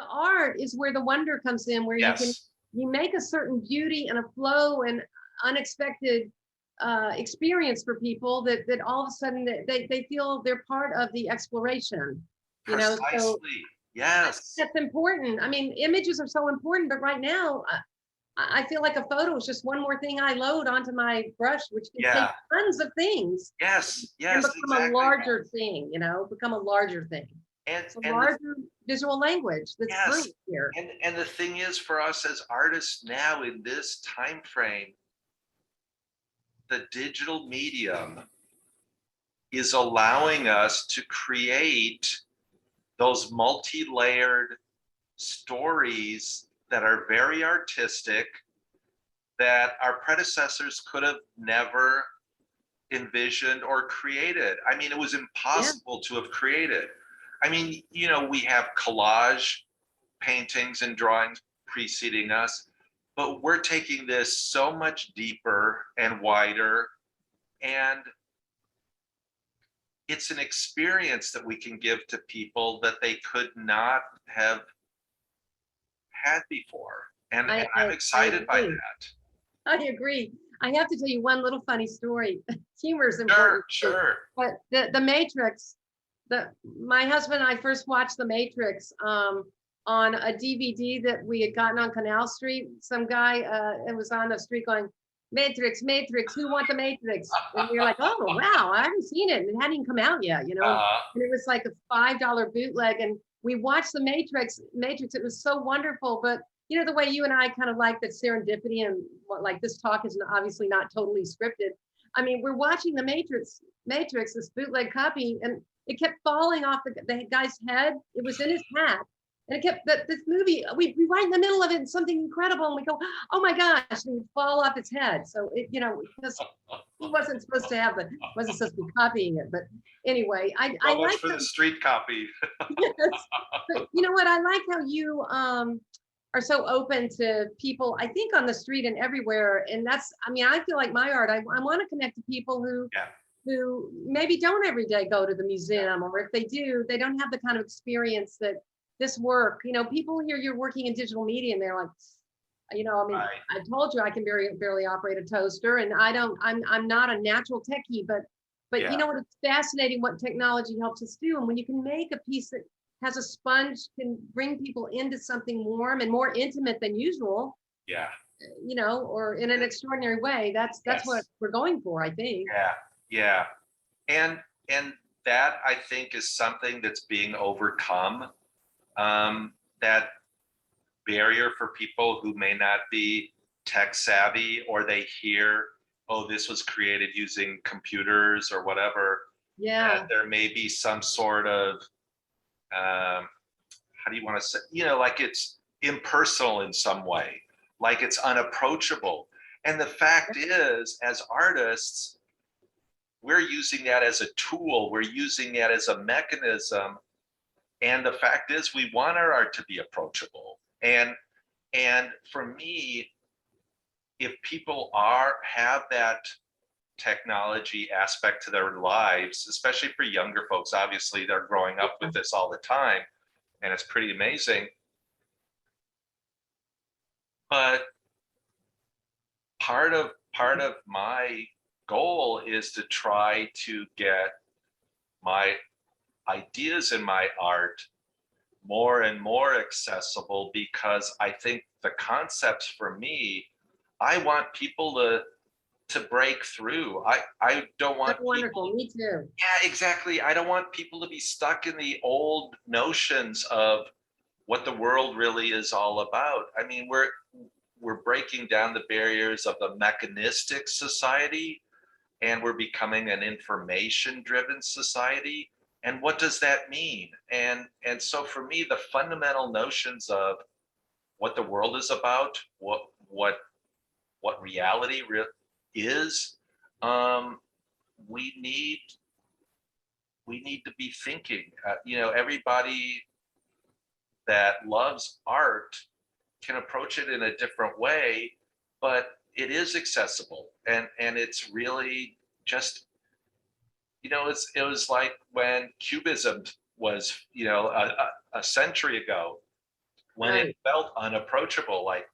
the art is where the wonder comes in, where Yes. you make a certain beauty and a flow and unexpected experience for people that all of a sudden they feel they're part of the exploration, you know. So Precisely. Yes. that's important. I mean, images are so important, but right now I feel like a photo is just one more thing I load onto my brush, which can take Yeah. tons of things Yes. and Yes, become a exactly. larger thing, you know, become a larger thing. And A and the larger visual language that's yes. free here. And the thing is, for us as artists now in this time frame, the digital medium is allowing us to create those multi-layered stories that are very artistic, that our predecessors could have never envisioned or created. I mean, it was Yeah. impossible to have created. I mean, you know, we have collage paintings and drawings preceding us, but we're taking this so much deeper and wider, and it's an experience that we can give to people that they could not have had before. And I'm I excited by agree. that. I agree. I have to tell you one little funny story. Humor is Sure, important too. sure. But the Matrix, my husband and I first watched The Matrix on a DVD that we had gotten on Canal Street. Some guy it was on the street going, Matrix, Matrix, who want the Matrix? And we were like, oh wow, I haven't seen it. It hadn't even come out yet, you know. Uh, And it was like a $5 bootleg. And we watched the Matrix. It was so wonderful. But you know, the way you and I kind of like the serendipity and what, like this talk is obviously not totally scripted. I mean, we're watching the Matrix, this bootleg copy, and it kept falling off the guy's head. It was in his hat. And it kept this movie, we right in the middle of it, and something incredible, and we go, oh my gosh, and it would fall off his head. So it, you know, because he wasn't supposed to have wasn't supposed to be copying it. But anyway, I so much like for how, the street copy. yes, but you know what, I like how you are so open to people, I think on the street and everywhere. And that's, I mean, I feel like my art, I want to connect to people Yeah, who maybe don't every day go to the yeah, museum, or if they do, they don't have the kind of experience that this work, you know, people hear you're working in digital media and they're like, you know, I mean, right. I told you I can barely operate a toaster, and I'm not a natural techie, but you Yeah, know what, it's fascinating what technology helps us do. And when you can make a piece that has a sponge, can bring people into something warm and more intimate than usual, yeah, you know, or in an extraordinary way, that's what yes, we're going for, I think. yeah, yeah. And that, I think, is something that's being overcome. That barrier for people who may not be tech savvy, or they hear, oh, this was created using computers or whatever, that Yeah. there may be some sort of, how do you want to say, you know, like it's impersonal in some way, like it's unapproachable. And the fact is, as artists, we're using that as a tool, we're using that as a mechanism. And the fact is, we want our art to be approachable. And for me, if people have that technology aspect to their lives, especially for younger folks, obviously they're growing up with this all the time, and it's pretty amazing. But part of my goal is to try to get my ideas in my art more and more accessible, because I think the concepts, for me, I want people to break through. I don't want That's people. wonderful. Me too. Yeah, exactly. I don't want people to be stuck in the old notions of what the world really is all about. I mean, we're breaking down the barriers of the mechanistic society, and we're becoming an information driven society. And what does that mean? And so for me, the fundamental notions of what the world is about, what reality is, um, we need we need to be thinking. You know, everybody that loves art can approach it in a different way, but it is accessible, and it's really just, you know, it was like when Cubism was, you know, a century ago. when it Right. felt unapproachable, like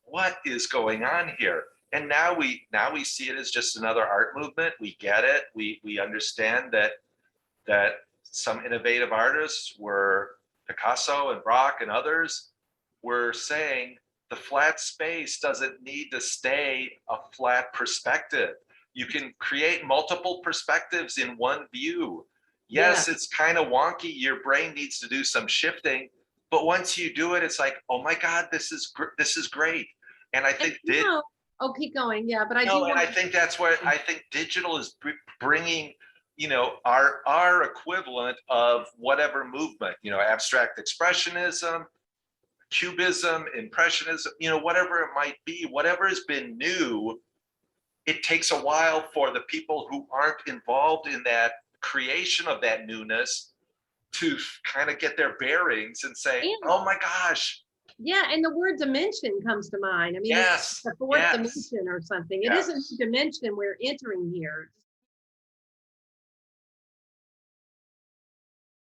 what is going on here? And now we see it as just another art movement. We get it. We understand that some innovative artists were Picasso and Braque and others were saying the flat space doesn't need to stay a flat perspective. You can create multiple perspectives in one view. Yeah. Yes, it's kind of wonky. Your brain needs to do some shifting, but once you do it, it's like, oh my God, this is great. And I And think did oh, keep going. Yeah, but I do no, and want I think that's what I think digital is bringing, our equivalent of whatever movement, abstract expressionism, cubism, impressionism, whatever it might be, whatever has been new, it takes a while for the people who aren't involved in that creation of that newness to kind of get their bearings and say, to. oh my gosh, Yeah, and the word dimension comes to mind. I mean, it's yes, the fourth yes, dimension or something. It is a new yes, dimension we're entering here.